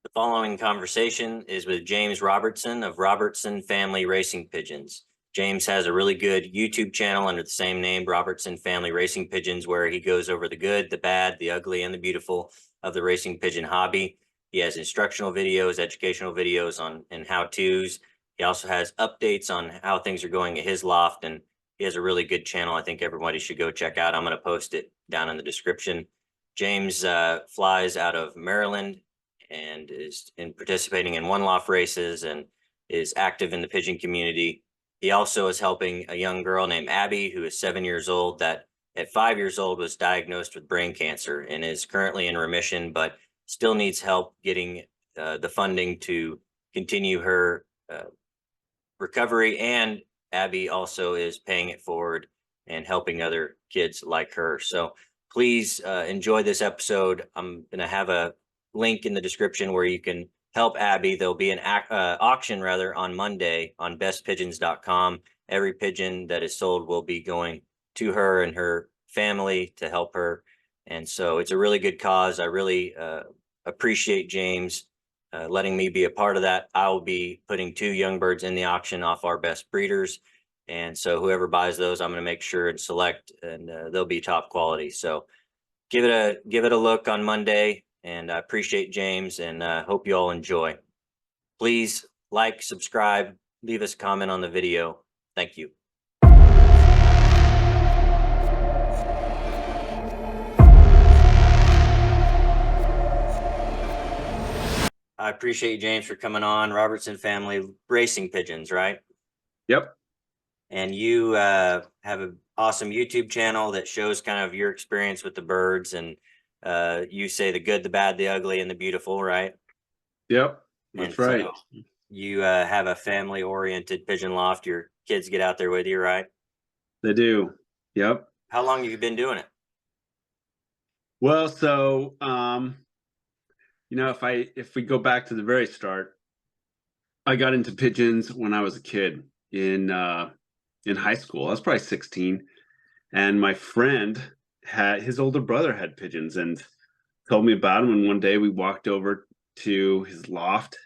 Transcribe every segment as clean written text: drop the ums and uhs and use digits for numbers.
The following conversation is with James Robertson of Robertson Family Racing Pigeons. James has a really good YouTube channel under the same name, Robertson Family Racing Pigeons, where he goes over the good, the bad, the ugly, and the beautiful of the racing pigeon hobby. He has instructional videos, educational videos on and how-tos. He also has updates on how things are going at his loft, and he has a really good channel I think everybody should go check out. I'm going to post it down in the description. James flies out of Maryland and is participating in one loft races and is active in the pigeon community. He also is helping a young girl named Abby, who is 7 years old, that at 5 years old was diagnosed with brain cancer and is currently in remission, but still needs help getting the funding to continue her recovery. And Abby also is paying it forward and helping other kids like her. So please enjoy this episode. I'm going to have a link in the description where you can help Abby. There'll be an auction on Monday on bestpigeons.com. Every pigeon that is sold will be going to her and her family to help her. And so it's a really good cause. I really appreciate James letting me be a part of that. I will be putting 2 young birds in the auction off our best breeders. And so whoever buys those, I'm going to make sure and select, and they'll be top quality. So give it a look on Monday. And I appreciate James, and hope you all enjoy. Please like, subscribe, leave us a comment on the video. Thank you. I appreciate James for coming on. Robertson Family Racing Pigeons, right? Yep. And you have an awesome YouTube channel that shows kind of your experience with the birds, and you say the good, the bad, the ugly, and the beautiful, right? Yep, that's right. So you have a family-oriented pigeon loft. Your kids get out there with you, right? They do. Yep. How long have you been doing it? Well, so if we go back to the very start, I got into pigeons when I was a kid in high school. I was probably 16, and my friend his older brother had pigeons and told me about them. And one day we walked over to his loft,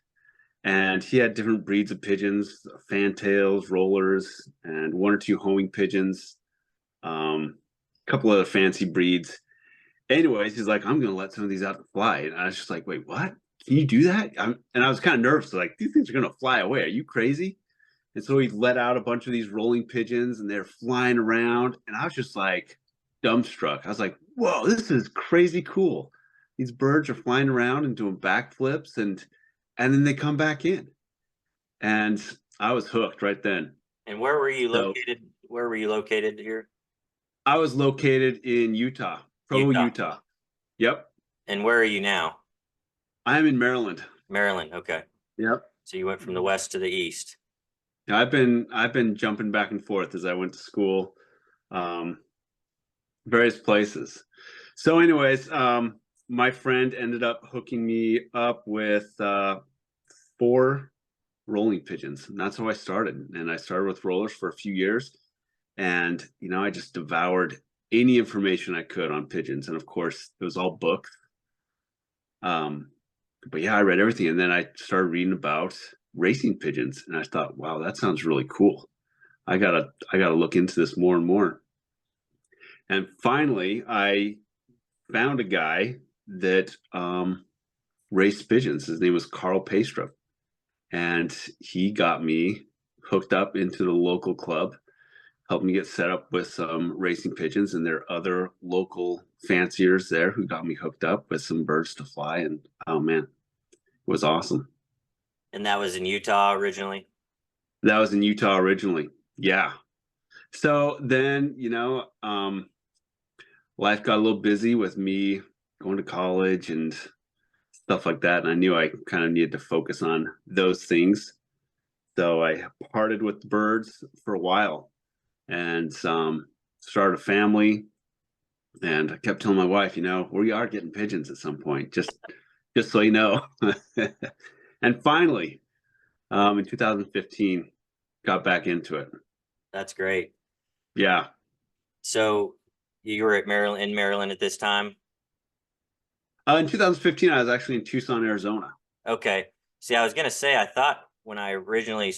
and he had different breeds of pigeons, fantails, rollers, and 1 or 2 homing pigeons, a couple other fancy breeds. Anyways, he's like, I'm going to let some of these out to fly. And I was just like, wait, what? Can you do that? And I was kind of nervous. Like, these things are going to fly away. Are you crazy? And so he let out a bunch of these rolling pigeons, and they're flying around. And I was just like dumbstruck. I was like, whoa, this is crazy cool. These birds are flying around and doing backflips, and then they come back in. And I was hooked right then. And where were you located? Where were you located here? I was located in Utah. Provo, Utah. Yep. And where are you now? I'm in Maryland. Maryland, okay. Yep. So you went from the west to the east. Yeah, I've been jumping back and forth as I went to school, various places. So anyways, my friend ended up hooking me up with 4 rolling pigeons, and that's how I started. And I started with rollers for a few years, and I just devoured any information I could on pigeons, and of course it was all books. But yeah, I read everything, and then I started reading about racing pigeons, and I thought, wow, that sounds really cool. I gotta look into this more and more. And finally, I found a guy that raced pigeons. His name was Carl Paystrup, and he got me hooked up into the local club, helped me get set up with some racing pigeons, and there are other local fanciers there who got me hooked up with some birds to fly. And oh man, it was awesome. And that was in Utah originally? That was in Utah originally. Yeah. So then, life got a little busy with me going to college and stuff like that. And I knew I kind of needed to focus on those things. So I parted with the birds for a while and started a family. And I kept telling my wife, we are getting pigeons at some point, just so you know. And finally, in 2015, got back into it. That's great. Yeah. So you were in Maryland at this time? In 2015, I was actually in Tucson, Arizona. Okay. See, I was gonna say, I thought when we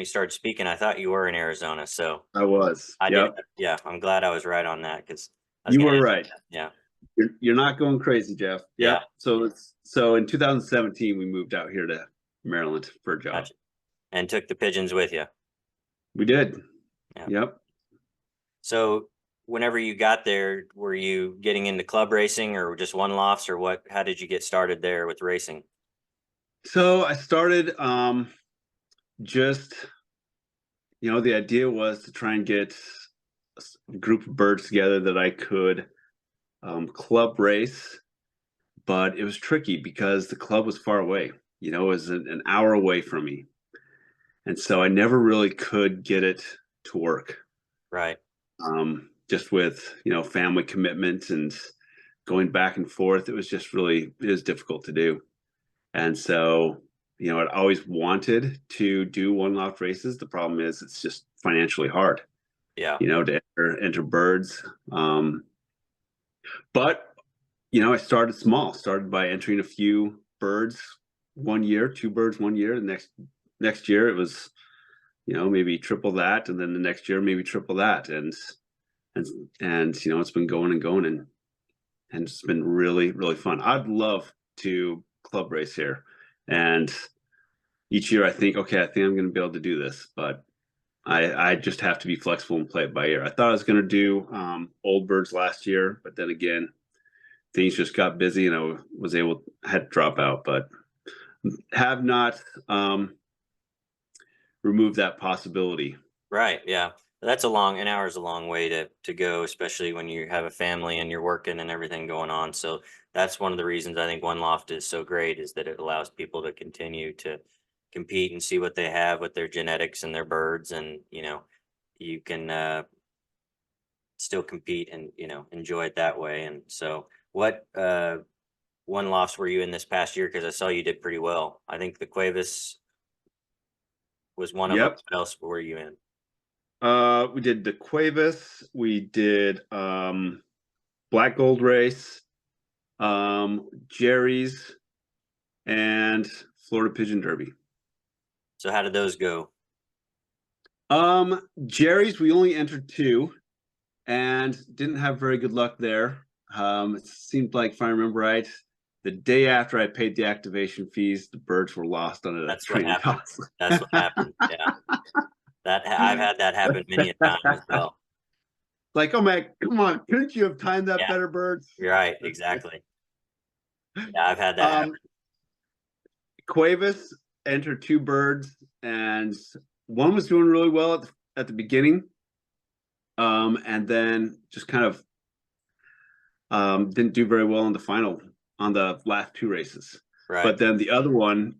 started speaking, I thought you were in Arizona. So I was. I did. Yep. Yeah, I'm glad I was right on that because I was You gonna were ask right. you that. Yeah. You're not going crazy, Jeff. Yeah. Yep. So in 2017 we moved out here to Maryland for a job. Gotcha. And took the pigeons with you. We did. Yeah. Yep. So whenever you got there, were you getting into club racing or just one lofts or what? How did you get started there with racing? So I started just the idea was to try and get a group of birds together that I could club race, but it was tricky because the club was far away. It was an hour away from me. And so I never really could get it to work. Right. Just with, family commitment and going back and forth, it was difficult to do. And so, I'd always wanted to do one loft races. The problem is it's just financially hard, Yeah. to enter birds. But I started small, started by entering a few birds one year, two birds one year. The next year it was, maybe triple that, and then the next year maybe triple that, and it's been going and going, and it's been really really fun. I'd love to club race here, and each year I think, okay, I think I'm going to be able to do this, but I just have to be flexible and play it by ear. I thought I was going to do old birds last year, but then again, things just got busy and had to drop out, but have not removed that possibility. Right. Yeah. An hour is a long way to go, especially when you have a family and you're working and everything going on. So that's one of the reasons I think One Loft is so great is that it allows people to continue to compete and see what they have with their genetics and their birds. And, you can still compete and, enjoy it that way. And so what, One Lofts were you in this past year? Because I saw you did pretty well. I think the Cuevas was one of them. Yep. What else were you in? We did the Cuevas. We did Black Gold Race, Jerry's, and Florida Pigeon Derby. So how did those go? Jerry's, we only entered two and didn't have very good luck there. It seemed like, if I remember right, the day after I paid the activation fees, the birds were lost on a That's what training happened. house. That's what happened. Yeah. I've had that happen many a time as well. Like, oh man, come on, couldn't you have timed that Yeah, better, birds? you're right. Exactly. Yeah, I've had that happen. Um, Cuevas entered two birds, and one was doing really well at the beginning, and then just kind of didn't do very well in the final on the last two races. Right. But then the other one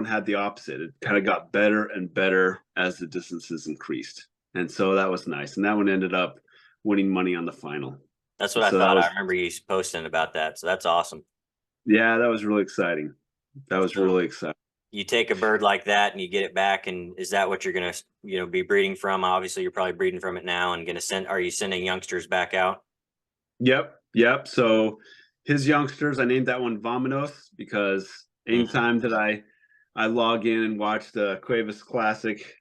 had the opposite. It kind of got better and better as the distances increased, and so that was nice. And that one ended up winning money on the final. That's what I thought. I remember you posting about that. So that's awesome. Yeah, that was really exciting. That was really exciting. You take a bird like that and you get it back, and is that what you're gonna, be breeding from? Obviously, you're probably breeding from it now, and are you sending youngsters back out? Yep. So his youngsters, I named that one Vominos because anytime that I log in and watch the Cuevas Classic,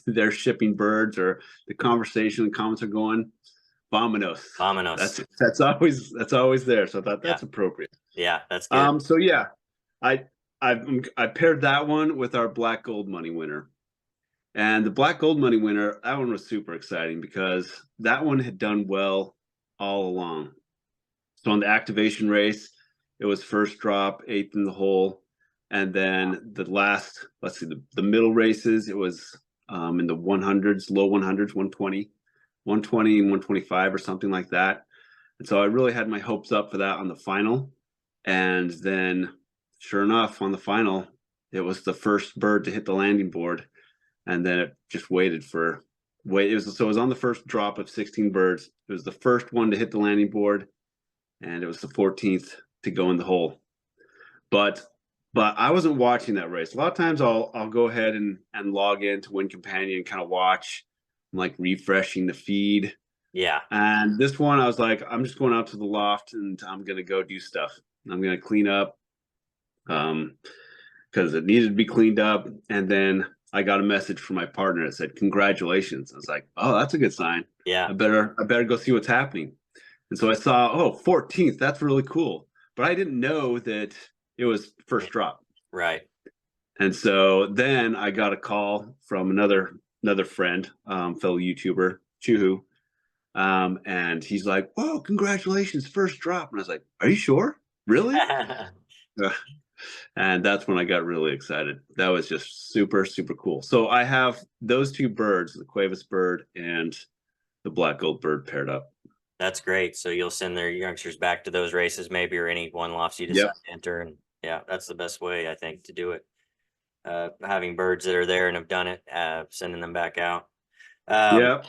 they're shipping birds or the comments are going Vominos. Vominos. That's always there. So I thought that's appropriate. Yeah, that's good. So yeah, I paired that one with our Black Gold Money winner. And the Black Gold Money winner, that one was super exciting because that one had done well all along. So on the activation race, it was first drop, eighth in the hole. And then the last, the middle races, it was in the 100s, low 100s, 120, 120 and 125 or something like that. And so I really had my hopes up for that on the final. And then sure enough, on the final, it was the first bird to hit the landing board. And then it just so it was on the first drop of 16 birds. It was the first one to hit the landing board, and it was the 14th to go in the hole. But I wasn't watching that race. A lot of times I'll go ahead and log in to Win Companion and kind of watch. I'm like refreshing the feed. Yeah. And this one I was like, I'm just going out to the loft and I'm gonna go do stuff. I'm gonna clean up. because it needed to be cleaned up. And then I got a message from my partner that said, "Congratulations." I was like, "Oh, that's a good sign. Yeah. I better go see what's happening." And so I saw, oh, 14th, that's really cool. But I didn't know that it was first drop. Right. And so then I got a call from another friend, fellow YouTuber, Chuhu. And he's like, "Whoa, congratulations, first drop." And I was like, "Are you sure? Really?" And that's when I got really excited. That was just super, super cool. So I have those two birds, the Cuevas bird and the black gold bird, paired up. That's great. So you'll send their youngsters back to those races maybe, or any one lofts you decide Yep. to enter. And yeah, that's the best way, I think, to do it. Having birds that are there and have done it, sending them back out. Um, Yep.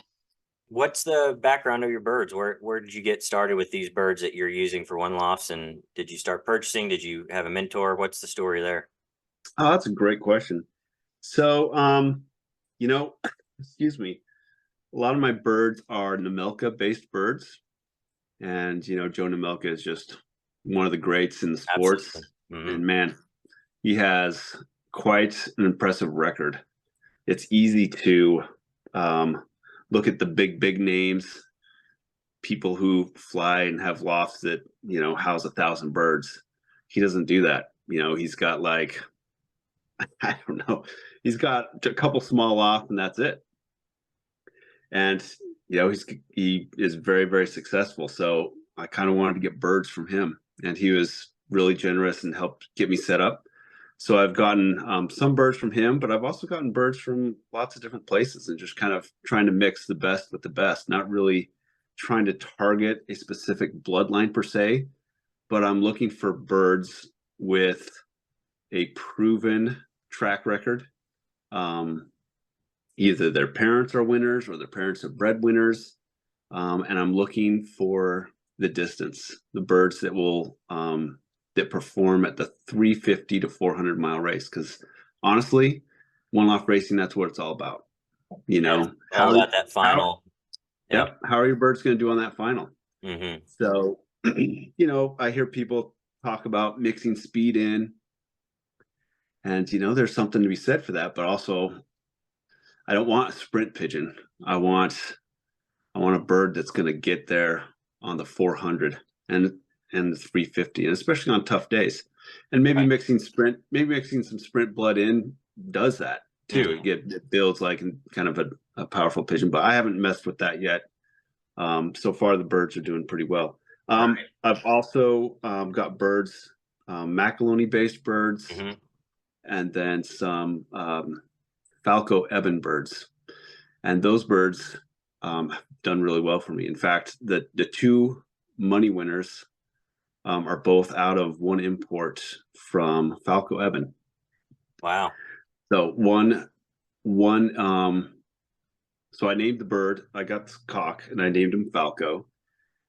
what's the background of your birds? Where did you get started with these birds that you're using for one lofts? And did you start purchasing? Did you have a mentor? What's the story there? Oh, that's a great question. So, you know, excuse me, a lot of my birds are Namelka based birds. And, Joe Namelka is just one of the greats in the Absolutely. sports. Hmm. And man, he has quite an impressive record. It's easy to um, look at the big names, people who fly and have lofts that, house 1,000 birds. He doesn't do that. He's got like, I don't know, he's got a couple small lofts and that's it. And he is very, very successful. So I kind of wanted to get birds from him, and he was really generous and helped get me set up. So I've gotten some birds from him, but I've also gotten birds from lots of different places, and just kind of trying to mix the best with the best. Not really trying to target a specific bloodline per se, but I'm looking for birds with a proven track record. Um, Either their parents are winners or their parents are breadwinners. And I'm looking for the distance, the birds that will that perform at the 350 to 400-mile race. Because honestly, one off racing, that's what it's all about. Yeah, it's all How about that how final. Yeah. yep, how are your birds going to do on that final? Hmm. So, I hear people talk about mixing speed in, and there's something to be said for that. But also, I don't want a sprint pigeon. I want a bird that's going to get there on the 400 and the 350, and especially on tough days. And maybe Right. mixing some sprint blood in does that too. Hmm. It builds like kind of a powerful pigeon, but I haven't messed with that yet. So far, the birds are doing pretty well. Right. I've also got birds, Macaroni-based birds, Hmm. and then some Falco ebon birds. And those birds have done really well for me. In fact, the two money winners are both out of one import from Falco ebon. Wow. So one so I named the bird. I got this cock and I named him Falco.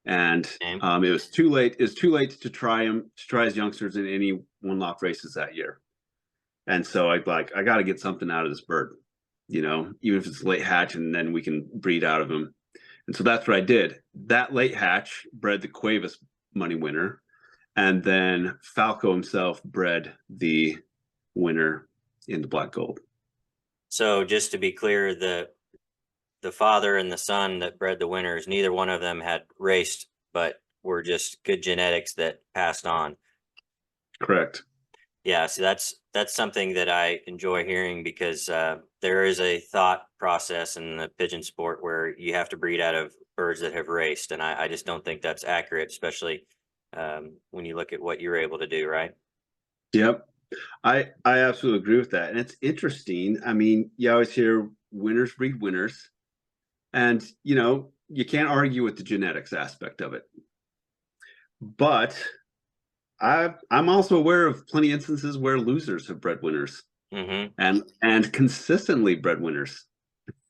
And Name. it was too late. It's too late to try his youngsters in any one loft races that year. And so I got to get something out of this bird, even if it's late hatch, and then we can breed out of him. And so that's what I did. That late hatch bred the Cuevas money winner, and then Falco himself bred the winner in the black gold. So just to be clear, the father and the son that bred the winners, neither one of them had raced, but were just good genetics that passed on. Correct. Yeah, so that's something that I enjoy hearing, because there is a thought process in the pigeon sport where you have to breed out of birds that have raced, and I just don't think that's accurate, especially when you look at what you're able to do, right? Yep. I absolutely agree with that. And it's interesting. I mean, you always hear winners breed winners, and you can't argue with the genetics aspect of it. But I'm also aware of plenty of instances where losers have bred winners, Hmm. and consistently bred winners.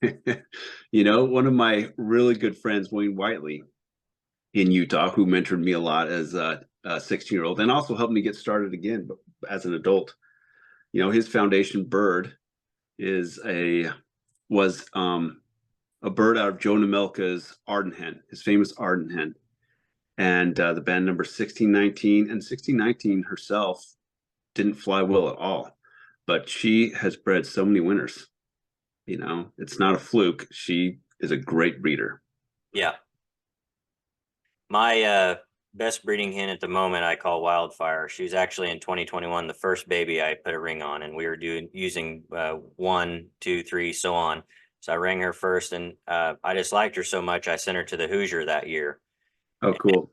One of my really good friends, Wayne Whiteley, in Utah, who mentored me a lot as a 16-year-old, and also helped me get started again as an adult. His foundation bird is was a bird out of Joe Namelka's Arden hen, his famous Arden hen, and the band number 1619. And 1619 herself didn't fly well at all. but she has bred so many winners. It's not a fluke. She is a great breeder. Yeah. My best breeding hen at the moment I call Wildfire. She was actually in 2021 the first baby I put a ring on, and we were using 1, 2, 3, so on. So I rang her first, and I just liked her so much I sent her to the Hoosier that year. Oh, cool.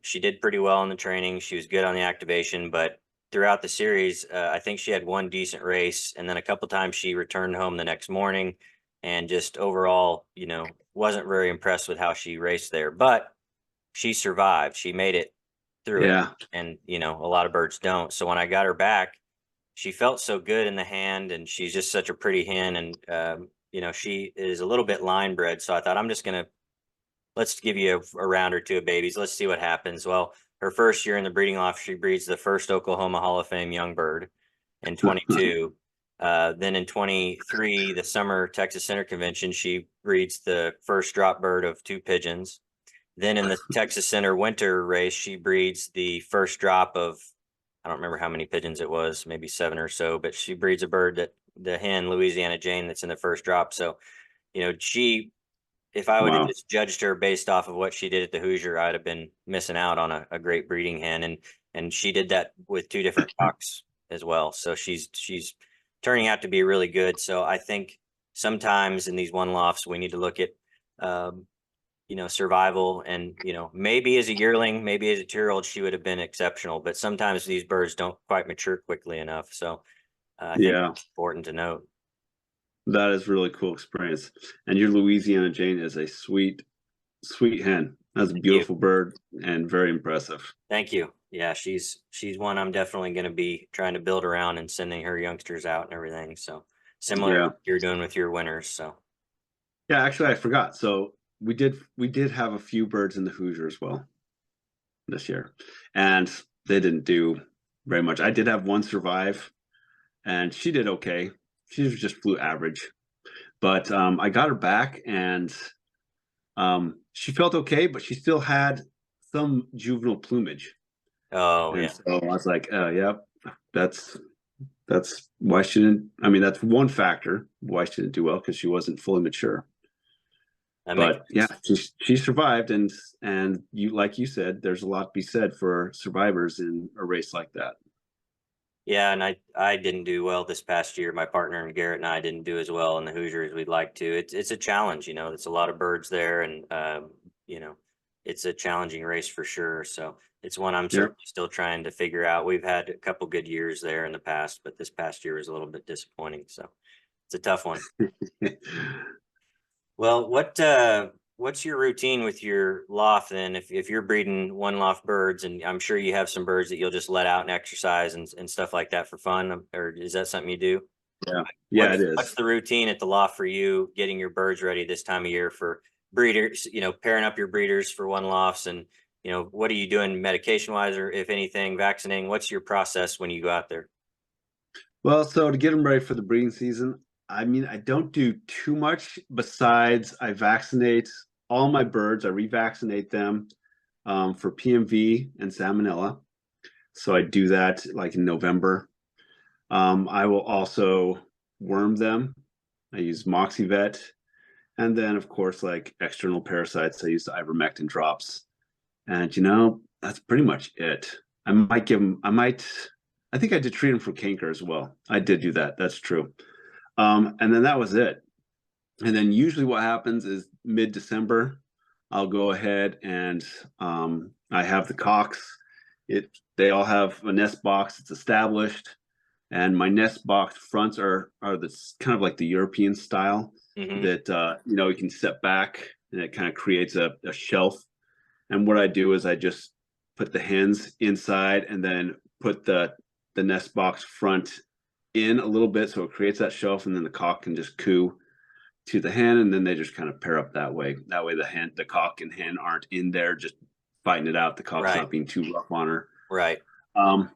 She did pretty well in the training. She was good on the activation, but throughout the series, I think she had one decent race, and then a couple times she returned home the next morning, and just overall, wasn't very impressed with how she raced there. But she survived. She made it through it, Yeah. and a lot of birds don't. So when I got her back, she felt so good in the hand, and she's just such a pretty hen, and she is a little bit line bred. So I thought I'm just gonna let's give you a round or two of babies. Let's see what happens. Well, her first year in the breeding loft, she breeds the first Oklahoma Hall of Fame young bird in 22. Then in 23, the summer Texas Center Convention, she breeds the first drop bird of 2 pigeons. Then in the Texas Center winter race, she breeds the first drop of, I don't remember how many pigeons it was, maybe 7 or so, but she breeds a bird that the hen, Louisiana Jane, that's in the first drop. So, she, if I would have Wow. just judged her based off of what she did at the Hoosier, I'd have been missing out on a great breeding hen. And she did that with 2 different cocks as well. So she's turning out to be really good. So I think sometimes in these one lofts, we need to look at um, survival, and maybe as a yearling, maybe as a 2-year-old, she would have been exceptional, but sometimes these birds don't quite mature quickly enough. So I think Yeah. it's important to note. That is really cool experience. And your Louisiana Jane is a sweet, sweet hen. That's a Thank you. beautiful bird and very impressive. Thank you. Yeah, she's one I'm definitely going to be trying to build around and sending her youngsters out and everything. So similar to Yeah. what you're doing with your winners. So Yeah, actually I forgot. So we did have a few birds in the Hoosier as well this year. And they didn't do very much. I did have one survive and she did okay. She just flew average. But I got her back and she felt okay, but she still had some juvenile plumage. oh And yeah, so I was like, yep, that's why she didn't. I mean, that's one factor why she didn't do well because she wasn't fully mature. that makes But yeah, sense. she survived, and you like you said, there's a lot to be said for survivors in a race like that. Yeah, and I didn't do well this past year. My partner and Garrett and I didn't do as well in the Hoosier as we'd like to. It's a challenge, It's a lot of birds there, and you know, it's a challenging race for sure. So it's one I'm Yep. certainly still trying to figure out. We've had a couple good years there in the past, but this past year was a little bit disappointing. So it's a tough one. Well, what's your routine with your loft then? If you're breeding one loft birds, and I'm sure you have some birds that you'll just let out and exercise and stuff like that for fun, or is that something you do? Yeah, yeah, it What's is. the routine at the loft for you, getting your birds ready this time of year for breeders? Pairing up your breeders for one lofts, and what are you doing medication wise, or if anything, vaccinating? What's your process when you go out there? Well, so to get them ready for the breeding season, I mean, I don't do too much besides I vaccinate all my birds. I revaccinate them for PMV and salmonella. So I do that like in November. I will also worm them. I use Moxivet. And then, of course, like external parasites, I use the ivermectin drops. And, that's pretty much it. I think I did treat them for canker as well. I did do that. That's true. And then that was it. And then usually what happens is mid-December, I'll go ahead and I have the cocks. They all have a nest box. It's established, and my nest box fronts are this kind of like the European style Hmm. that you can set back, and it kind of creates a shelf. And what I do is I just put the hens inside, and then put the nest box front in a little bit, so it creates that shelf, and then the cock can just coo to the hen, and then they just kind of pair up that way. That way, the cock and hen aren't in there just fighting it out. The cock's Right, not being too rough on her. right. Um,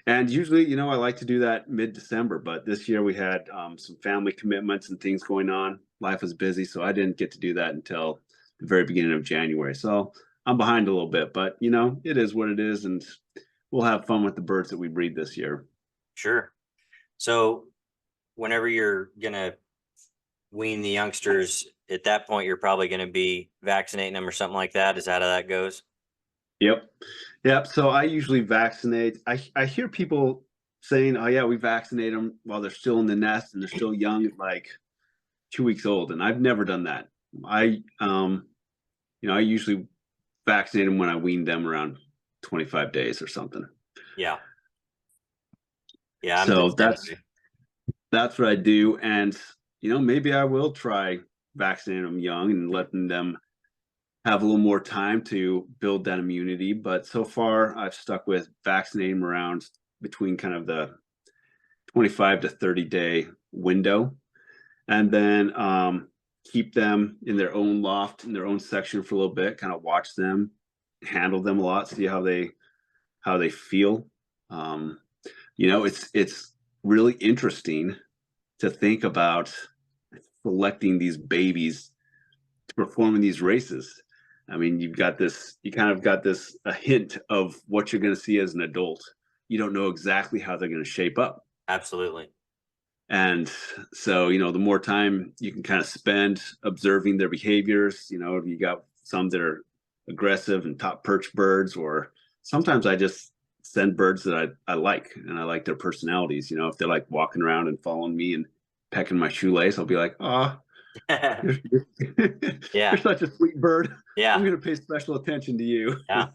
and usually, I like to do that mid-December, but this year we had some family commitments and things going on. Life was busy, so I didn't get to do that until the very beginning of January. So I'm behind a little bit, but it is what it is, and we'll have fun with the birds that we breed this year. Sure. So whenever you're gonna wean the youngsters, at that point, you're probably gonna be vaccinating them or something like that. Is that how that goes? Yep. Yep. So I usually vaccinate. I hear people saying, "Oh yeah, we vaccinate them while they're still in the nest and they're still young, like 2 weeks old." And I've never done that. I usually vaccinate them when I wean them around 25 days or something. Yeah. Yeah, I'm the So same that's way. that's what I do. And maybe I will try vaccinating them young and letting them have a little more time to build that immunity. But so far, I've stuck with vaccinating them around between kind of the 25 to 30-day window, and then keep them in their own loft, in their own section for a little bit, kind of watch them, handle them a lot, see how they feel. Um, it's really interesting to think about selecting these babies to perform in these races. I mean, you kind of got this a hint of what you're going to see as an adult. You don't know exactly how they're going to shape up. Absolutely. And so, the more time you can kind of spend observing their behaviors, you got some that are aggressive and top perch birds, or sometimes I just send birds that I like and I like their personalities. If they're like walking around and following me and pecking my shoelace, I'll be like, oh, you're, you're Yeah. such a sweet bird. I'm Yeah. going to pay special attention to you. Yeah.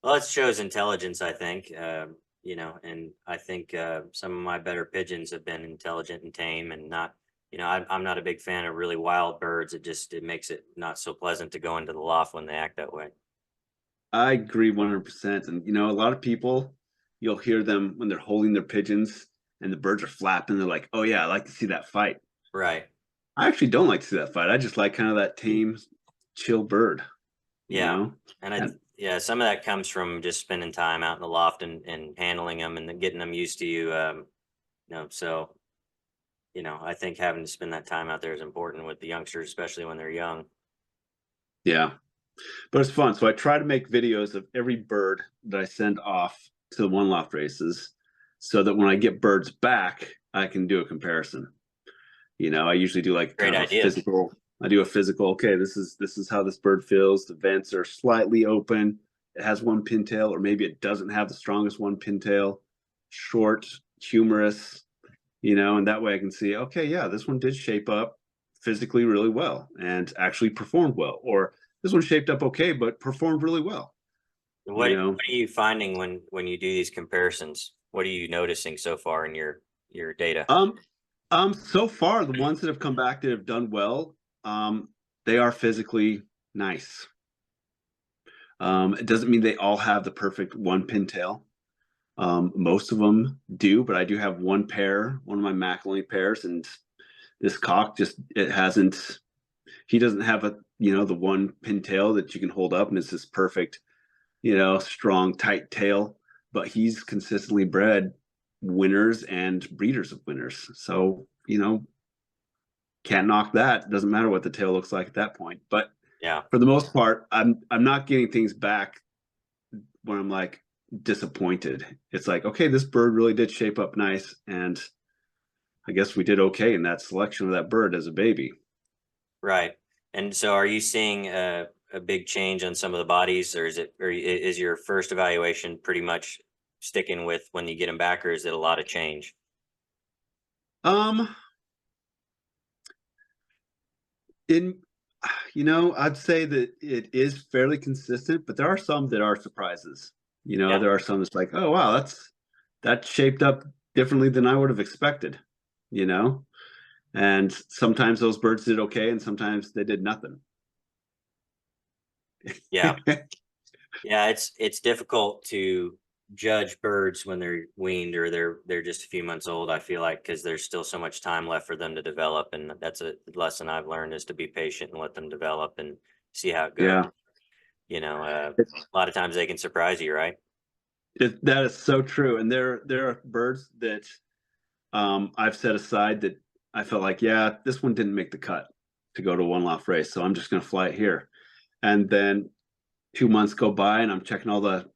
Well, it shows intelligence, I think. And I think some of my better pigeons have been intelligent and tame, and not. I'm not a big fan of really wild birds. It makes it not so pleasant to go into the loft when they act that way. I agree 100%. And, a lot of people, you'll hear them when they're holding their pigeons and the birds are flapping. They're like, oh, yeah, I like to see that fight. Right. I actually don't like to see that fight. I just like kind of that tame, chill bird, you Yeah. know? And And yeah, some of that comes from just spending time out in the loft and handling them and then getting them used to you. So I think having to spend that time out there is important with the youngsters, especially when they're young. yeah, but it's fun. So I try to make videos of every bird that I send off to the one loft races so that when I get birds back, I can do a comparison. I usually do like Great kind of a idea. physical. I do a physical. Okay, this is how this bird feels. The vents are slightly open. It has one pintail, or maybe it doesn't have the strongest one pintail. Short, humorous, and that way I can see, okay, yeah, this one did shape up physically really well and actually performed well, or this one shaped up okay but performed really well. What You what know, are you finding when you do these comparisons? What are you noticing so far in your data? um, so far the ones that have come back that have done well, they are physically nice. It doesn't mean they all have the perfect one pintail. Most of them do, but I do have one pair, one of my McElhaney pairs, and this cock just it hasn't. He doesn't have the one pintail that you can hold up, and it's this perfect, strong, tight tail. But he's consistently bred winners and breeders of winners. So can't knock that. Doesn't matter what the tail looks like at that point. But Yeah. for the most part, I'm not getting things back when I'm like disappointed. It's like, okay, this bird really did shape up nice, and I guess we did okay in that selection of that bird as a baby. Right. And so are you seeing a big change on some of the bodies, or is your first evaluation pretty much sticking with when you get them back, or is it a lot of change? Um, in I'd say that it is fairly consistent, but there are some that are surprises. Yeah. There are some that's like, oh wow, that shaped up differently than I would have expected. You know, and sometimes those birds did okay, and sometimes they did nothing. Yeah. Yeah, it's difficult to judge birds when they're weaned or they're just a few months old. I feel like because there's still so much time left for them to develop, and that's a lesson I've learned is to be patient and let them develop and see how it goes. Yeah, A lot of times they can surprise you, right? that is so true. And there are birds that I've set aside that I felt like, yeah, this one didn't make the cut to go to one loft race, so I'm just going to fly it here. And then 2 months go by, and I'm checking all the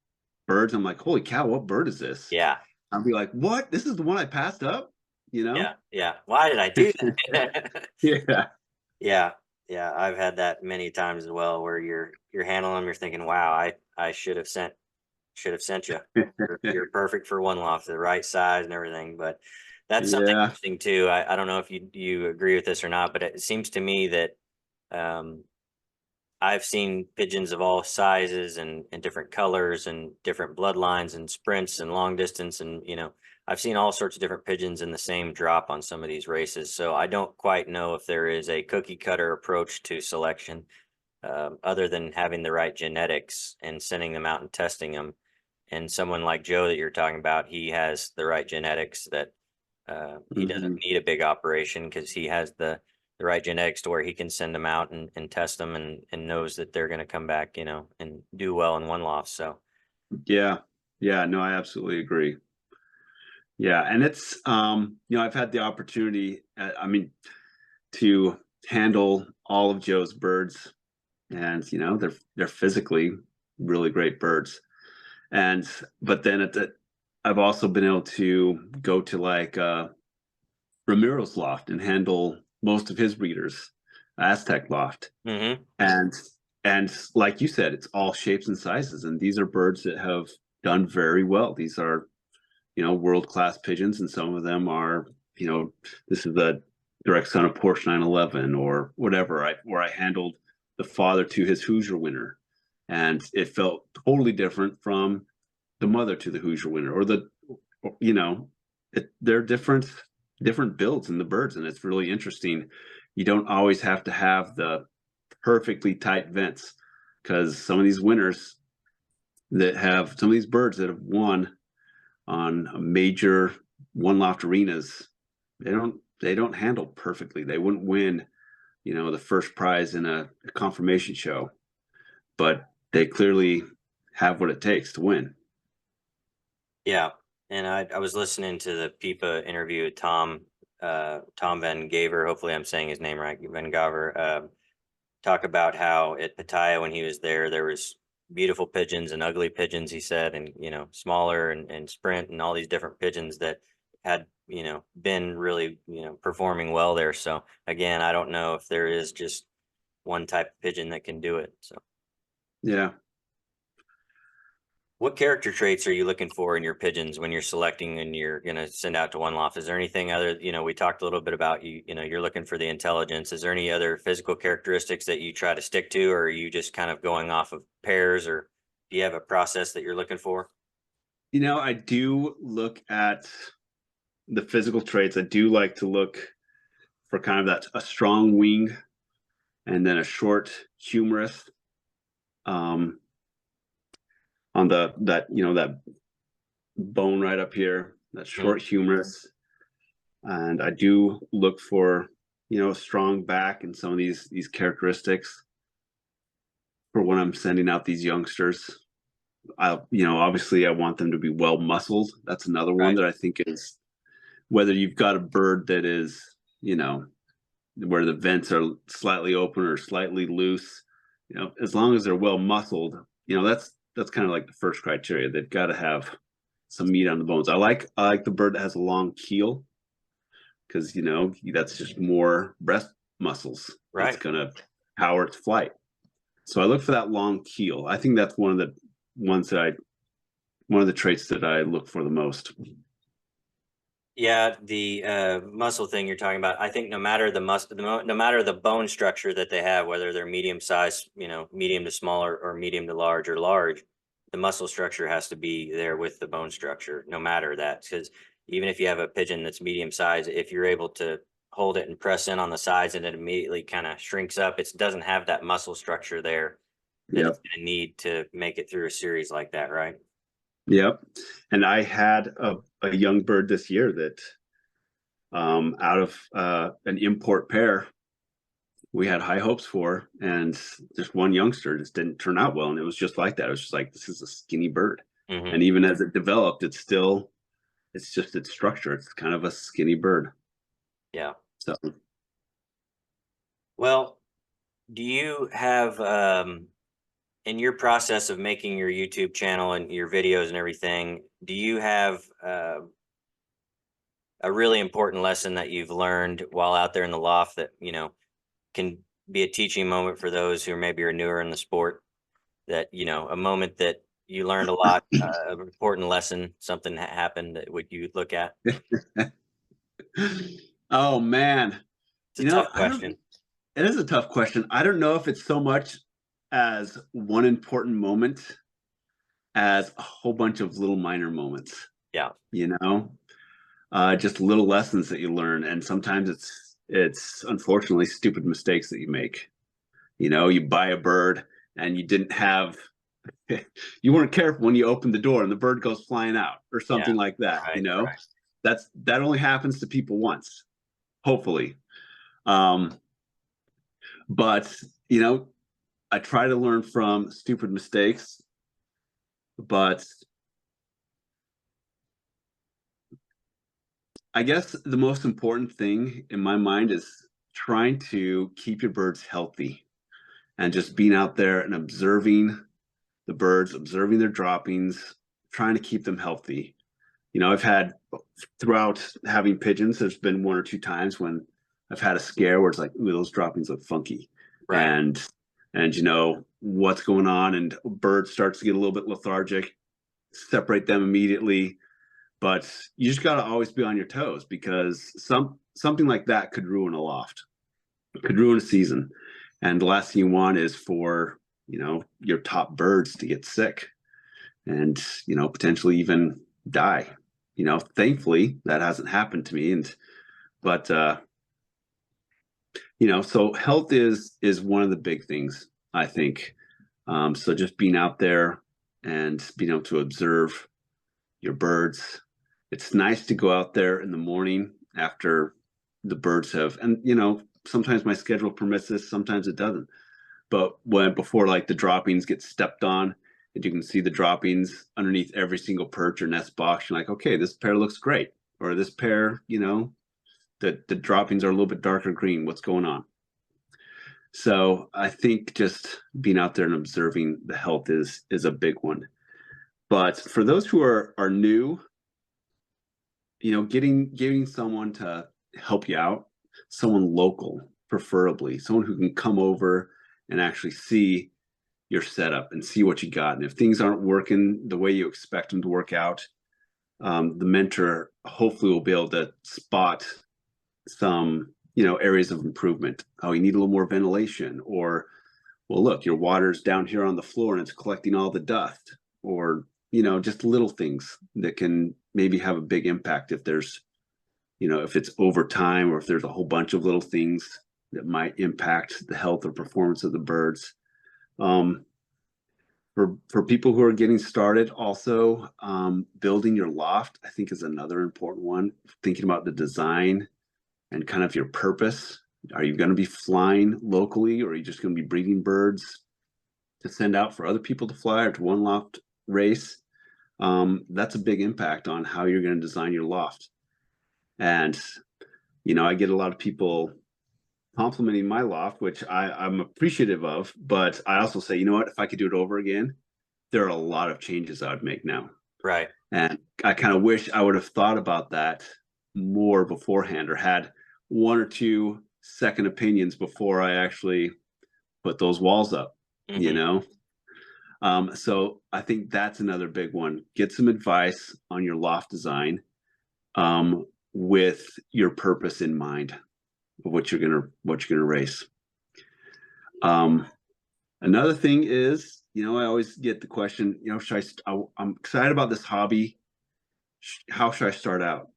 birds. I'm like, holy cow, what bird is this? Yeah, I'll be like, what? This is the one I passed up? you know? Yeah, yeah. Why did I do that? Yeah. Yeah, yeah. I've had that many times as well, where you're handling them. You're thinking, "Wow, I should have sent you. You're perfect for one loft, the right size and everything." But that's something Yeah. interesting too. I don't know if you agree with this or not, but it seems to me that um, I've seen pigeons of all sizes and different colors and different bloodlines and sprints and long distance, and I've seen all sorts of different pigeons in the same drop on some of these races. So I don't quite know if there is a cookie cutter approach to selection, other than having the right genetics and sending them out and testing them. And someone like Joe that you're talking about, he has the right genetics that he doesn't Hmm. need a big operation because he has the right genetics to where he can send them out and test them and knows that they're going to come back, and do well in one loft. So Yeah. Yeah. No, I absolutely agree. Yeah. And it's, I've had the opportunity, I mean, to handle all of Joe's birds, and they're physically really great birds. And but then I've also been able to go to like Ramiro's loft and handle most of his breeders, Aztec loft. hmm and and like you said, it's all shapes and sizes, and these are birds that have done very well. These are world class pigeons, and some of them are this is the direct son of Porsche 911 or whatever. Where I handled the father to his Hoosier winner, and it felt totally different from the mother to the Hoosier winner, or you know they're different builds in the birds, and it's really interesting. You don't always have to have the perfectly tight vents, because some of these winners that have some of these birds that have won on major one loft arenas, they don't handle perfectly. They wouldn't win the first prize in a confirmation show, but they clearly have what it takes to win. yeah. And I was listening to the PIPA interview with Tom Van Gaver. Hopefully I'm saying his name right, Van Gaver. Talk about how at Pattaya, when he was there was beautiful pigeons and ugly pigeons, he said, and smaller and sprint and all these different pigeons that had been really performing well there. So again, I don't know if there is just one type of pigeon that can do it. So Yeah. what character traits are you looking for in your pigeons when you're selecting and you're going to send out to one loft? Is there anything other, we talked a little bit about you're looking for the intelligence. Is there any other physical characteristics that you try to stick to, or are you just kind of going off of pairs, or do you have a process that you're looking for? I do look at the physical traits. I do like to look for kind of that a strong wing, and then a short humerus, um, on that bone right up here, that Mhm. short humerus. And I do look for a strong back and some of these characteristics for when I'm sending out these youngsters. Obviously I want them to be well muscled. That's another one Right. that I think is, whether you've got a bird that is, you know, where the vents are slightly open or slightly loose, as long as they're well muscled, that's kind of like the first criteria. They've got to have some meat on the bones. I like the bird that has a long keel, because that's just more breast muscles that's Right. gonna power its flight. So I look for that long keel. I think that's ones that I one of the traits that I look for the most. Yeah, the muscle thing you're talking about. I think no matter no matter the bone structure that they have, whether they're medium size, medium to smaller, or medium to large, or large, the muscle structure has to be there with the bone structure, no matter that. Because even if you have a pigeon that's medium size, if you're able to hold it and press in on the sides and it immediately kind of shrinks up, it doesn't have that muscle structure there that it's Yep. going to need to make it through a series like that, right? Yep. And I had a young bird this year that, out of an import pair, we had high hopes for, and just one youngster just didn't turn out well. And it was just like that. It was just like, this is a skinny bird. hmm And even as it developed, it's just its structure. It's kind of a skinny bird. Yeah. So Well, do you have in your process of making your YouTube channel and your videos and everything, do you have a really important lesson that you've learned while out there in the loft that, can be a teaching moment for those who maybe are newer in the sport? That, a moment that you learned a lot, an important lesson, something that happened that would you look at? Oh man, It's a tough I don't. question. It is a tough question. I don't know if it's so much as one important moment as a whole bunch of little minor moments. Yeah. You know, just little lessons that you learn, and sometimes it's unfortunately stupid mistakes that you make. You buy a bird and you didn't have you weren't careful when you opened the door and the bird goes flying out or Yeah. something like that. Right. Right. That only happens to people once, hopefully. Um, but I try to learn from stupid mistakes, but I guess the most important thing in my mind is trying to keep your birds healthy and just being out there and observing the birds, observing their droppings, trying to keep them healthy. I've had throughout having pigeons, there's been one or two times when I've had a scare where it's like, ooh, those droppings look funky. Right. And what's going on, and a bird starts to get a little bit lethargic, separate them immediately. But you just got to always be on your toes, because something like that could ruin a loft, could ruin a season. And the last thing you want is for your top birds to get sick and potentially even die. Thankfully that hasn't happened to me. But so health is one of the big things, I think. So just being out there and being able to observe your birds. It's nice to go out there in the morning after the birds have, and sometimes my schedule permits this, sometimes it doesn't. But before like the droppings get stepped on, and you can see the droppings underneath every single perch or nest box, you're like, okay, this pair looks great, or this pair, the droppings are a little bit darker green. What's going on? So I think just being out there and observing the health is a big one. But for those who are new, getting someone to help you out, someone local, preferably someone who can come over and actually see your setup and see what you got. And if things aren't working the way you expect them to work out, the mentor hopefully will be able to spot some areas of improvement. Oh, you need a little more ventilation, or well, look, your water's down here on the floor and it's collecting all the dust, or just little things that can maybe have a big impact if there's if it's over time, or if there's a whole bunch of little things that might impact the health or performance of the birds. For people who are getting started, also building your loft, I think, is another important one. Thinking about the design and kind of your purpose. Are you going to be flying locally, or are you just going to be breeding birds to send out for other people to fly, or to one loft race? That's a big impact on how you're going to design your loft. And I get a lot of people complimenting my loft, which I'm appreciative of, but I also say, what, if I could do it over again, there are a lot of changes I would make now. Right. And I kind of wish I would have thought about that more beforehand, or had one or two second opinions before I actually put those walls up, Mm-hmm. So I think that's another big one. Get some advice on your loft design, with your purpose in mind of what you're gonna race. Another thing is, I always get the question, I'm excited about this hobby. How should I start out?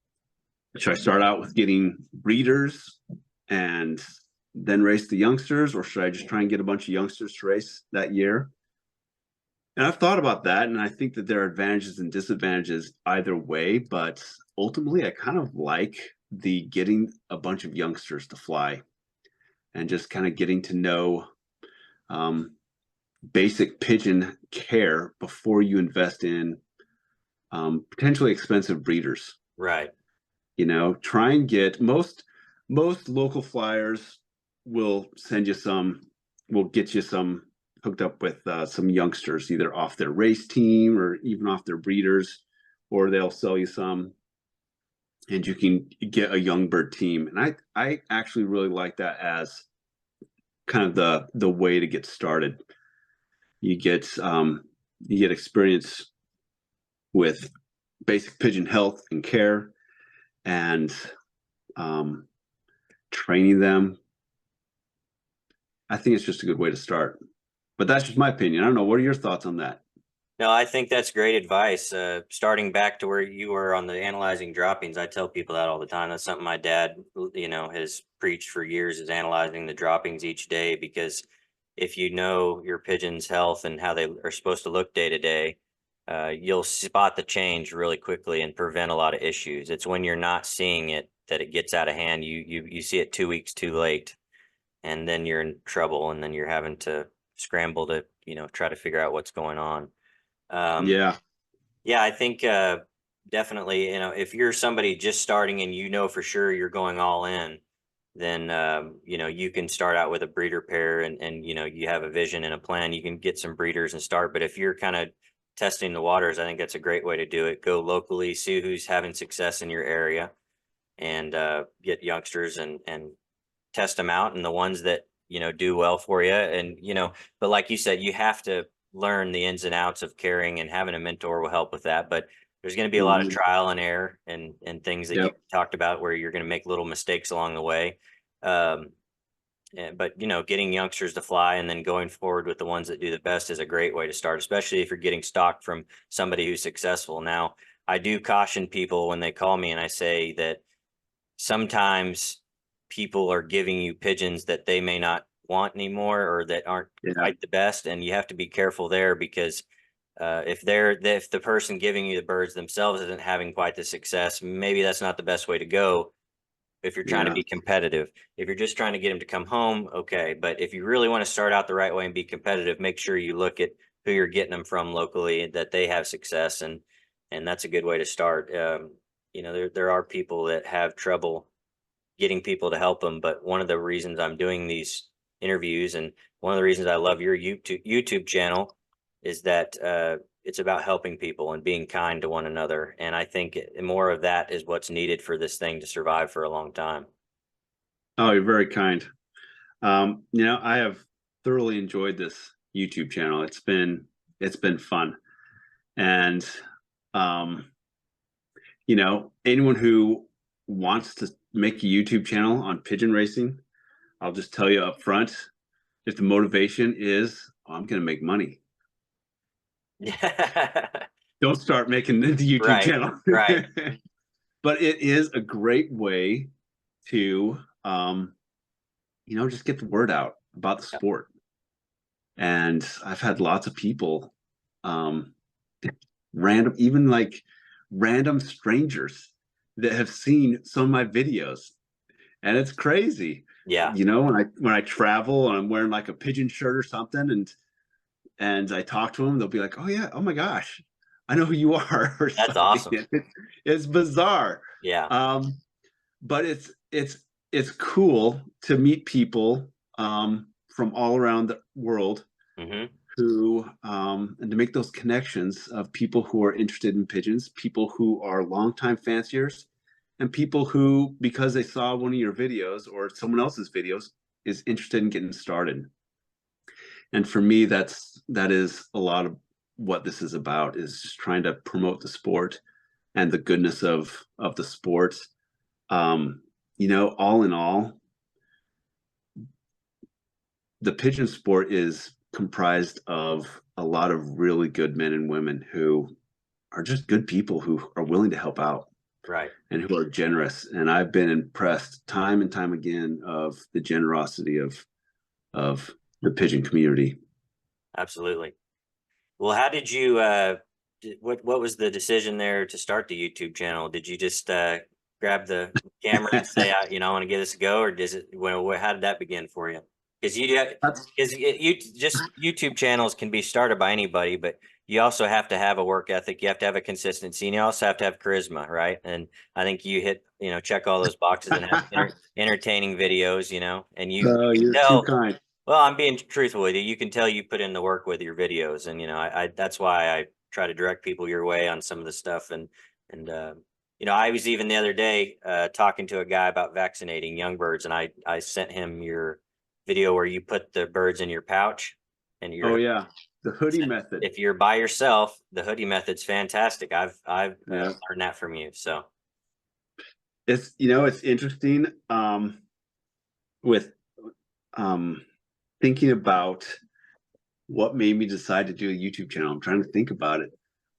Should I start out with getting breeders and then race the youngsters, or should I just try and get a bunch of youngsters to race that year? And I've thought about that, and I think that there are advantages and disadvantages either way, but ultimately I kind of like the getting a bunch of youngsters to fly and just kind of getting to know basic pigeon care before you invest in potentially expensive breeders. Right. Try and get most local flyers will get you some hooked up with some youngsters, either off their race team or even off their breeders, or they'll sell you some and you can get a young bird team. And I actually really like that as kind of the way to get started. You get experience with basic pigeon health and care, and um, training them. I think it's just a good way to start. But that's just my opinion. I don't know. What are your thoughts on that? No, I think that's great advice. Starting back to where you were on the analyzing droppings, I tell people that all the time. That's something my dad, has preached for years, is analyzing the droppings each day, because if you know your pigeon's health and how they are supposed to look day to day, you'll spot the change really quickly and prevent a lot of issues. It's when you're not seeing it that it gets out of hand. You see it 2 weeks too late, and then you're in trouble, and then you're having to scramble to try to figure out what's going on. Um, Yeah. yeah, I think definitely, if you're somebody just starting and for sure you're going all in, then you can start out with a breeder pair, and you have a vision and a plan. You can get some breeders and start. But if you're kind of testing the waters, I think that's a great way to do it. Go locally, see who's having success in your area, and get youngsters and test them out, and the ones that do well for you. And but like you said, you have to learn the ins and outs of caring, and having a mentor will help with that. But there's going to be a lot of Mhm. trial and error, and things that you Yep. talked about, where you're going to make little mistakes along the way. um, but getting youngsters to fly and then going forward with the ones that do the best is a great way to start, especially if you're getting stock from somebody who's successful. Now, I do caution people when they call me, and I say that sometimes people are giving you pigeons that they may not want anymore, or that aren't Yeah. quite the best, and you have to be careful there, because if the person giving you the birds themselves isn't having quite the success, maybe that's not the best way to go. If you're trying to Yeah. be competitive, if you're just trying to get them to come home, okay. But if you really want to start out the right way and be competitive, make sure you look at who you're getting them from locally, that they have success, and that's a good way to start. There are people that have trouble getting people to help them. But one of the reasons I'm doing these interviews, and one of the reasons I love your YouTube channel, is that it's about helping people and being kind to one another. And I think more of that is what's needed for this thing to survive for a long time. Oh, you're very kind. I have thoroughly enjoyed this YouTube channel. It's been fun. And um, anyone who wants to make a YouTube channel on pigeon racing, I'll just tell you up front, if the motivation is, oh, I'm going to make money, Yeah. don't start making the YouTube Right. channel. Right. But it is a great way to, just get the word out about the Yep. sport. And I've had lots of people, um, random, even like random strangers that have seen some of my videos, and it's crazy. Yeah. When I travel and I'm wearing like a pigeon shirt or something, and I talk to them, they'll be like, "Oh yeah, oh my gosh, I know who you are," or That's something. awesome. It's bizarre, Yeah. um, but it's cool to meet people, from all around the world, Hmm. who and to make those connections of people who are interested in pigeons, people who are longtime fanciers, and people who, because they saw one of your videos or someone else's videos, is interested in getting started. And for me, that is a lot of what this is about, is just trying to promote the sport and the goodness of the sport. All in all, the pigeon sport is comprised of a lot of really good men and women who are just good people who are willing to help out Right. and who are generous. And I've been impressed time and time again of the generosity of the pigeon community. Absolutely. Well, how did you what was the decision there to start the YouTube channel? Did you just grab the camera and say, I want to give this a go, or does it how did that begin for you? Because That's you just YouTube channels can be started by anybody, but you also have to have a work ethic, you have to have a consistency, and you also have to have charisma, right? And I think you hit, check all those boxes and have entertaining videos, and you can you're too tell. kind. Well, I'm being truthful with you. You can tell you put in the work with your videos, and I that's why I try to direct people your way on some of the stuff, and You know, I was even the other day talking to a guy about vaccinating young birds, and I sent him your video where you put the birds in your pouch, and Oh you're yeah, the hoodie method. if you're by yourself, the hoodie method's fantastic. I've Yeah, learned that from you. So it's it's interesting with um thinking about what made me decide to do a YouTube channel. I'm trying to think about it.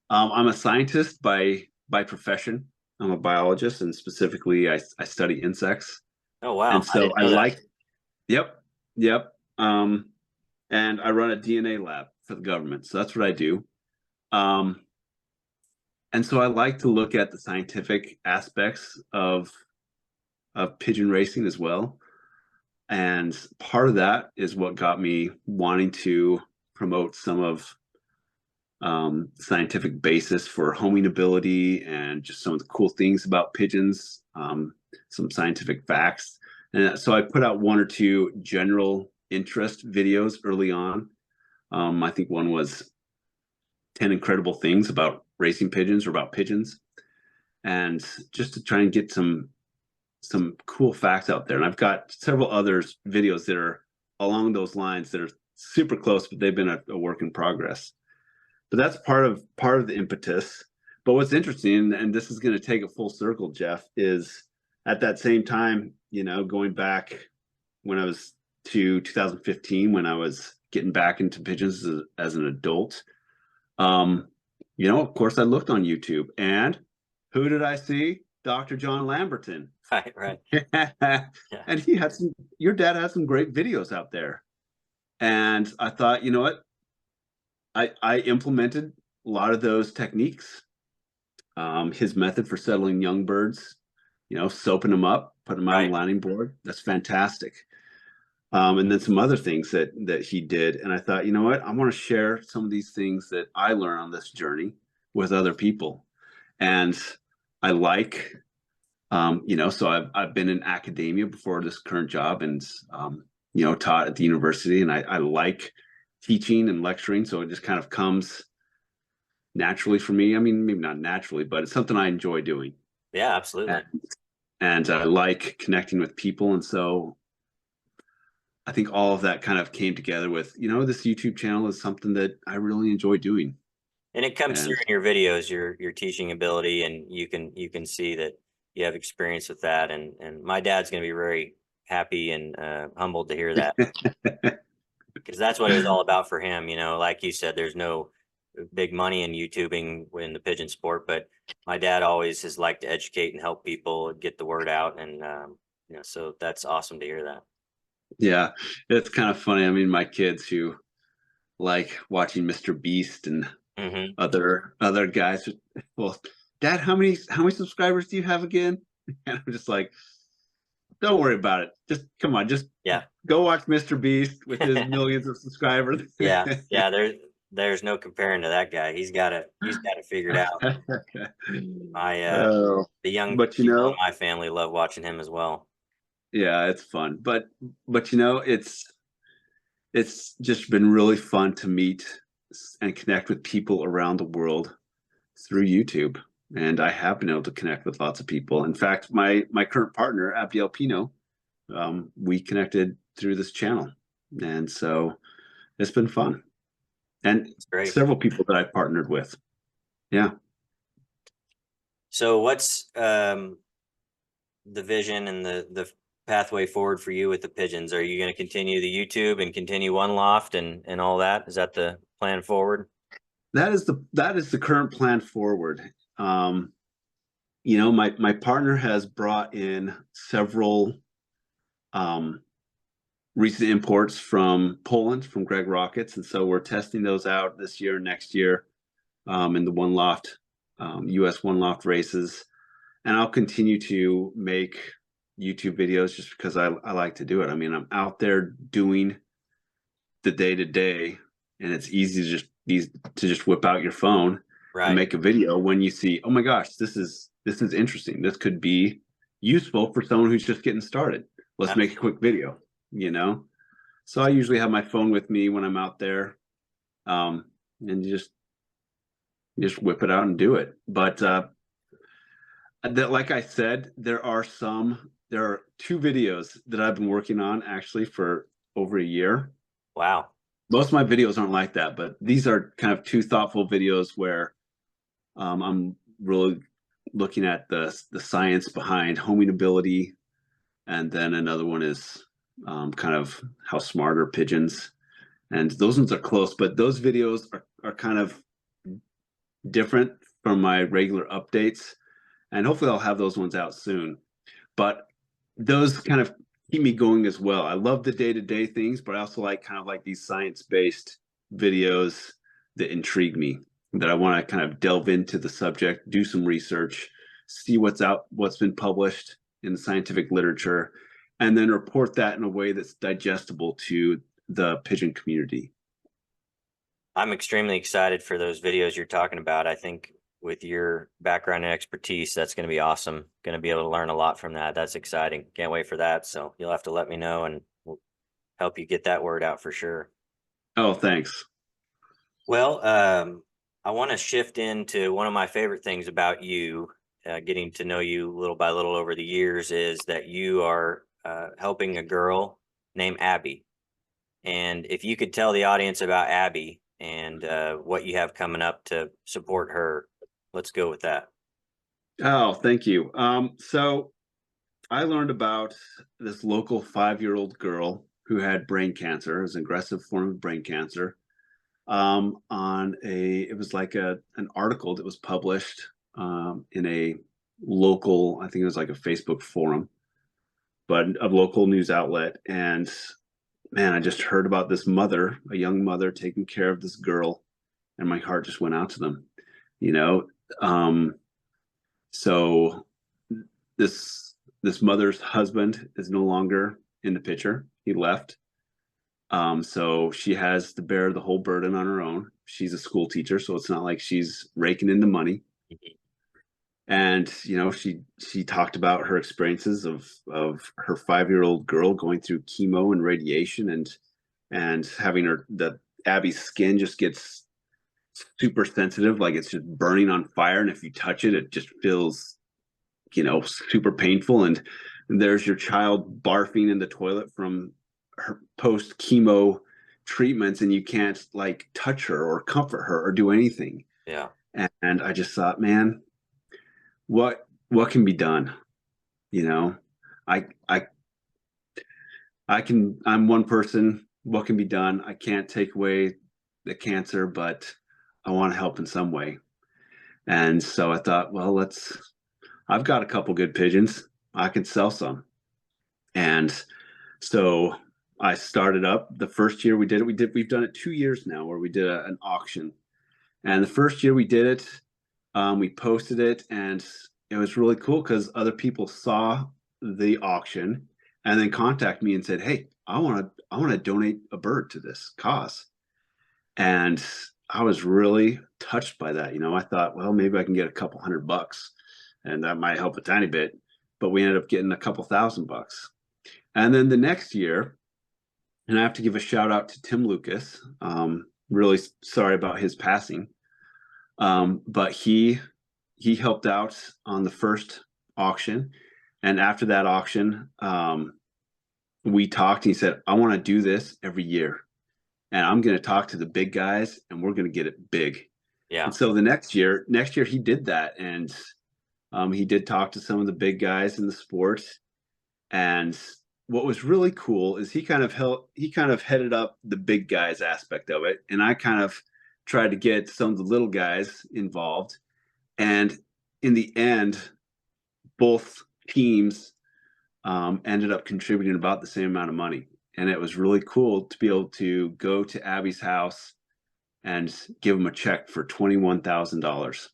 I'm a scientist by profession. I'm a biologist, and specifically, I study insects. oh And wow, I so didn't I know that. like, yep, yep. And I run a DNA lab for the government. So that's what I do. Um, and so I like to look at the scientific aspects of pigeon racing as well. And part of that is what got me wanting to promote some of scientific basis for homing ability and just some of the cool things about pigeons, some scientific facts. And so I put out one or two general interest videos early on. I think one was 10 incredible things about racing pigeons or about pigeons. And just to try and get some cool facts out there. And I've got several others videos that are along those lines that are super close, but they've been a work in progress. But that's part of the impetus. But what's interesting, and this is going to take a full circle, Jeff, is at that same time, going back when I was to 2015, when I was getting back into pigeons as an adult, of course, I looked on YouTube, and who did I see? Dr. John Lamberton. Right, right. Yeah, And your dad has some great videos out there. And I thought, you know what? I implemented a lot of those techniques. His method for settling young birds, soaping them up, putting them out on right. the landing board. That's fantastic. And then some other things that he did. And I thought, you know what? I want to share some of these things that I learned on this journey with other people. And I like, so I've been in academia before this current job, and taught at the university, and I like teaching and lecturing. So it just kind of comes naturally for me. I mean, maybe not naturally, but it's something I enjoy doing. Yeah, And, absolutely. and I like connecting with people. And so I think all of that kind of came together with, this YouTube channel is something that I really enjoy doing. And it comes through And in your videos, your teaching ability, and you can see that you have experience with that. And my dad's going to be very happy and humbled to hear that, because that's what it was all about for him. You know, like you said, there's no big money in YouTubing in the pigeon sport, but my dad always has liked to educate and help people get the word out, and so that's awesome to hear that. yeah, it's kind of funny. I mean, my kids who like watching Mr. Beast and Hmm. other guys, well, Dad, how many subscribers do you have again? And I'm just like, don't worry about it. Just come on, just Yeah. go watch Mr. Beast with his millions of subscribers. Yeah, yeah. There's no comparing to that guy. He's got it figured out. My Oh, the young but people in my family love watching him as well. yeah, it's fun. But it's just been really fun to meet and connect with people around the world through YouTube. And I have been able to connect with lots of people. In fact, my current partner, Abdiel Pino, we connected through this channel. And so it's been fun. And It's great. several people that I partnered with. Yeah. So what's the vision and the pathway forward for you with the pigeons? Are you going to continue the YouTube and continue One Loft and all that? Is that the plan forward? That is the current plan forward. My partner has brought in several um, recent imports from Poland, from Greg Rockets, and so we're testing those out this year, next year, in the One Loft, U.S. One Loft races, and I'll continue to make YouTube videos just because I like to do it. I mean, I'm out there doing the day to day, and it's easy to just whip out your phone and Right. make a video when you see, oh my gosh, this is interesting. This could be useful for someone who's just getting started. Let's make a quick video, you know? So I usually have my phone with me when I'm out there, and you just whip it out and do it. But That, like I said, there are two videos that I've been working on actually for over a year. Wow. Most of my videos aren't like that, but these are kind of two thoughtful videos where I'm really looking at the science behind homing ability, and then another one is kind of how smart are pigeons, and those ones are close. But those videos are kind of different from my regular updates, and hopefully I'll have those ones out soon. But those kind of keep me going as well. I love the day-to-day things, but I also like kind of like these science-based videos that intrigue me, that I want to kind of delve into the subject, do some research, see what's been published in the scientific literature, and then report that in a way that's digestible to the pigeon community. I'm extremely excited for those videos you're talking about. I think with your background and expertise, that's going to be awesome. Going to be able to learn a lot from that. That's exciting. Can't wait for that. So you'll have to let me know and we'll help you get that word out for sure. Oh, thanks. Well, I want to shift into one of my favorite things about you, getting to know you little by little over the years, is that you are helping a girl named Abby. And if you could tell the audience about Abby and what you have coming up to support her, let's go with that. Oh, thank you. So I learned about this local 5-year-old girl who had brain cancer, it was an aggressive form of brain cancer. On it was like an article that was published in a local, I think it was like a Facebook forum, but a local news outlet. And man, I just heard about this mother, a young mother taking care of this girl, and my heart just went out to them, you know. Um, so this mother's husband is no longer in the picture. He left. So she has to bear the whole burden on her own. She's a school teacher, so it's not like she's raking in the money. And she talked about her experiences of her 5-year-old girl going through chemo and radiation, and having the Abby's skin just gets super sensitive, like it's just burning on fire, and if you touch it, it just feels super painful. And there's your child barfing in the toilet from her post chemo treatments, and you can't like touch her or comfort her or do anything. Yeah. And I just thought, man, what can be done? You know, I I I'm one person. What can be done? I can't take away the cancer, but I want to help in some way. And so I thought, well, I've got a couple good pigeons. I can sell some. And so I started up. The first year we did it, we've done it 2 years now, where we did an auction. And the first year we did it, we posted it, and it was really cool because other people saw the auction and then contacted me and said, "Hey, I want to donate a bird to this cause." And I was really touched by that. I thought, well, maybe I can get a couple $100, and that might help a tiny bit. But we ended up getting a couple $1,000. And then the next year, and I have to give a shout out to Tim Lucas. Really sorry about his passing, but he helped out on the first auction, and after that auction, we talked. And he said, "I want to do this every year, and I'm going to talk to the big guys, and we're going to get it big." Yeah. And so the next year he did that, and he did talk to some of the big guys in the sport. And what was really cool is he kind of headed up the big guys aspect of it, and I kind of tried to get some of the little guys involved. And in the end, both teams ended up contributing about the same amount of money, and it was really cool to be able to go to Abby's house and give him a check for $21,000,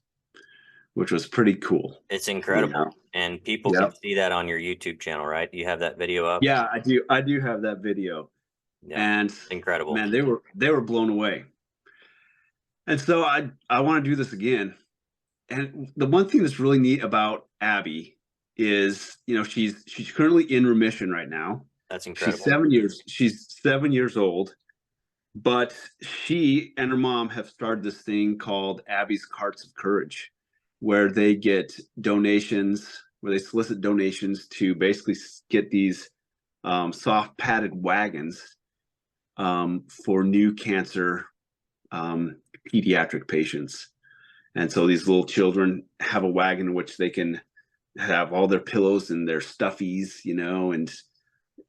which was pretty cool. It's You know? incredible. And people can Yep. see that on your YouTube channel, right? You have that video up? Yeah, I do. I do have that video, Yeah. and Incredible. man, they were blown away. And so I want to do this again. And the one thing that's really neat about Abby is, she's currently in remission right now. That's She's incredible. 7 years old, but she and her mom have started this thing called Abby's Carts of Courage. where they get donations, where they solicit donations to basically get these soft padded wagons for new cancer pediatric patients. And so these little children have a wagon in which they can have all their pillows and their stuffies, and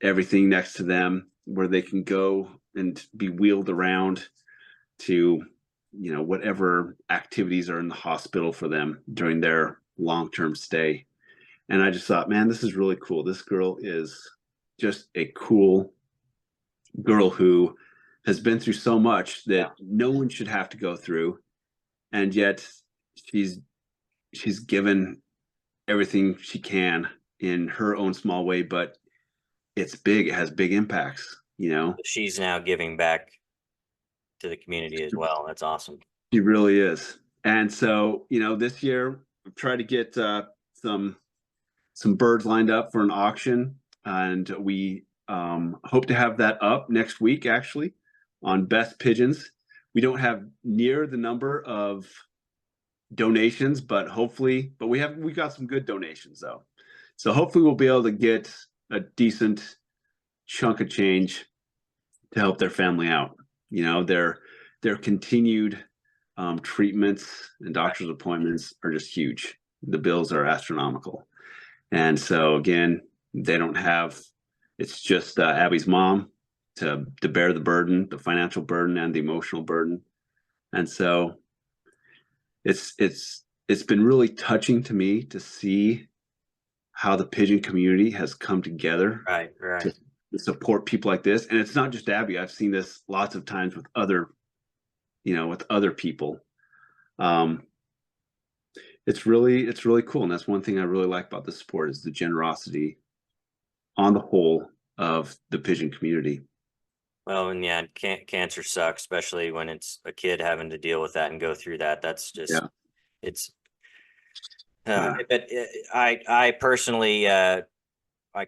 everything next to them, where they can go and be wheeled around to, whatever activities are in the hospital for them during their long-term stay. And I just thought, man, this is really cool. This girl is just a cool girl who has been through so much that no one should have to go through, and yet she's given everything she can in her own small way, but it's big. It has big impacts. She's now giving back to the community as well. That's awesome. She really is. And so, this year I've tried to get some birds lined up for an auction, and we hope to have that up next week, actually, on Best Pigeons. We don't have near the number of donations, but we got some good donations though. So hopefully we'll be able to get a decent chunk of change to help their family out. Their continued treatments and doctor's appointments are just huge. The bills are astronomical. And so again, they don't have, it's just Abby's mom to bear the burden, the financial burden and the emotional burden. And so it's been really touching to me to see how the pigeon community has come together to support people like this. And it's not just Abby. I've seen this lots of times with other people. It's really cool. And that's one thing I really like about the sport is the generosity on the whole of the pigeon community. Well, and yeah, cancer sucks, especially when it's a kid having to deal with that and go through that. That's just, it's, but I personally, I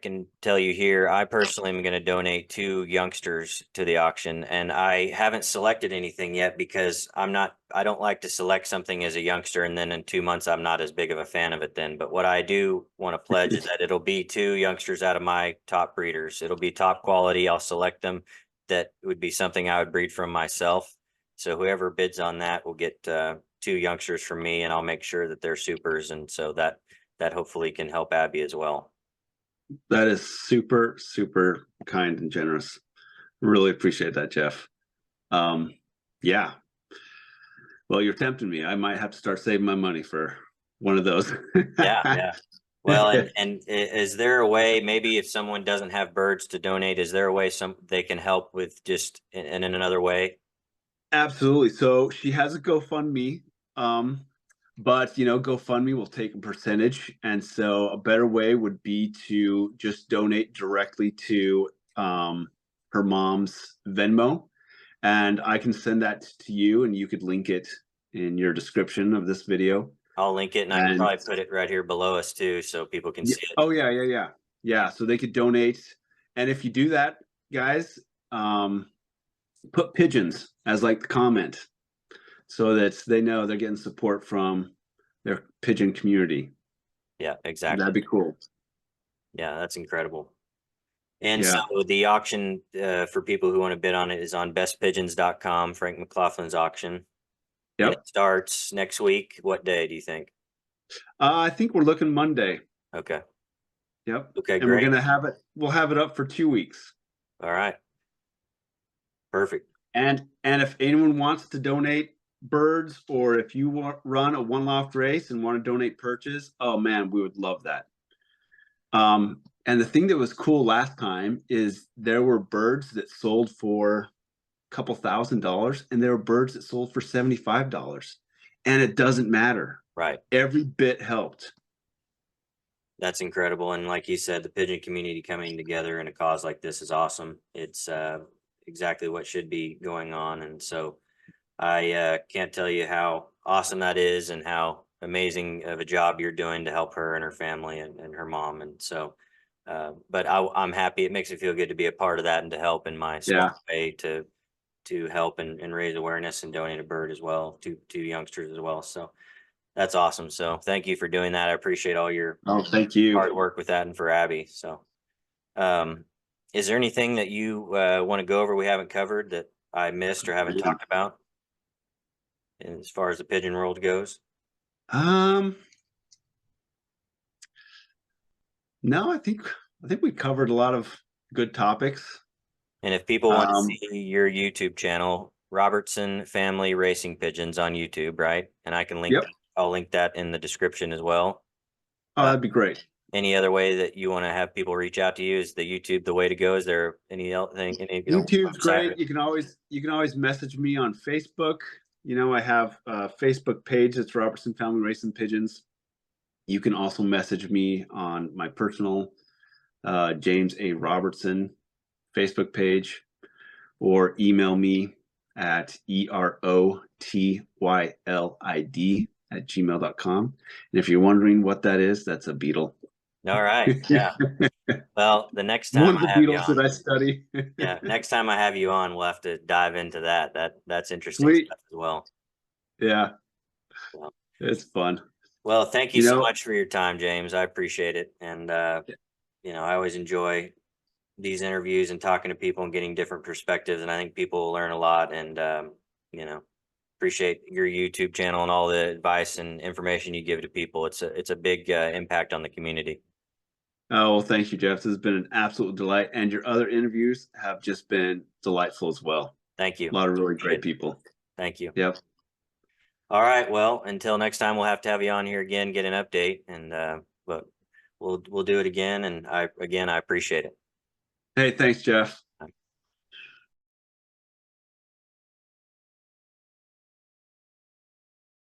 can tell you here, I personally am going to donate 2 youngsters to the auction, and I haven't selected anything yet because I don't like to select something as a youngster and then in 2 months I'm not as big of a fan of it then. But what I do want to pledge is that it'll be 2 youngsters out of my top breeders. It'll be top quality. I'll select them. That would be something I would breed from myself. So whoever bids on that will get 2 youngsters from me, and I'll make sure that they're supers, and so that hopefully can help Abby as well. That is super, super kind and generous. Really appreciate that, Jeff. Yeah. Well, you're tempting me. I might have to start saving my money for one of those. Yeah. Well, and is there a way, maybe if someone doesn't have birds to donate, is there a way they can help with just in another way? Absolutely. So she has a GoFundMe, but GoFundMe will take a percentage, and so a better way would be to just donate directly to her mom's Venmo, and I can send that to you, and you could link it in your description of this video. I'll link it, and I can probably put it right here below us too, so people can see it. Oh yeah. So they could donate, and if you do that, guys, put pigeons as like the comment, so that they know they're getting support from their pigeon community. Yeah, exactly. That'd be cool. Yeah, that's incredible. And so the auction for people who want to bid on it is on bestpigeons.com, Frank McLaughlin's auction. Yep. And it starts next week. What day do you think? I think we're looking Monday. Okay. Yep. Okay, and great. We'll have it up for 2 weeks. All right. Perfect. And if anyone wants to donate birds, or if you run a one loft race and want to donate perches, oh man, we would love that. And the thing that was cool last time is there were birds that sold for a couple $1,000, and there were birds that sold for $75, and it doesn't matter. Right. Every bit helped. That's incredible. And like you said, the pigeon community coming together in a cause like this is awesome. It's exactly what should be going on. And so I can't tell you how awesome that is and how amazing of a job you're doing to help her and her family and her mom. And so, but I'm happy. It makes me feel good to be a part of that and to help in my small way to help and raise awareness and donate a bird as well to youngsters as well. So That's awesome. So thank you for doing that. I appreciate all your Oh, thank you. hard work with that and for Abby. So, is there anything that you want to go over we haven't covered that I missed or haven't talked about as far as the pigeon world goes? Um, no, I think we covered a lot of good topics. And if people want to Um, see your YouTube channel, Robertson Family Racing Pigeons on YouTube, right? And I can link yep. that. I'll link that in the description as well. Oh, Uh, that'd be great. any other way that you want to have people reach out to you? Is the YouTube the way to go? Is there any else thing, any, YouTube's website? great. You can always message me on Facebook. You know, I have a Facebook page that's Robertson Family Racing Pigeons. You can also message me on my personal James A. Robertson Facebook page, or email me at erotyLid@gmail.com. And if you're wondering what that is, that's a beetle. All right. Yeah. Well, the next time One of the I have you beetles on, that I study. yeah, next time I have you on, we'll have to dive into that. That's interesting Sweet. stuff as well. Yeah, Well, it's fun. well, thank you You so know, much for your time, James. I appreciate it. And I always enjoy these interviews and talking to people and getting different perspectives. And I think people will learn a lot. And you know, appreciate your YouTube channel and all the advice and information you give to people. It's a big impact on the community. oh, well, thank you, Jeff. This has been an absolute delight. And your other interviews have just been delightful as well. Thank you. A lot of really Appreciate great it. people. Thank you. Yep. All right. Well, until next time, we'll have to have you on here again, get an update, and but we'll do it again. And I appreciate it. Hey, thanks, Jeff.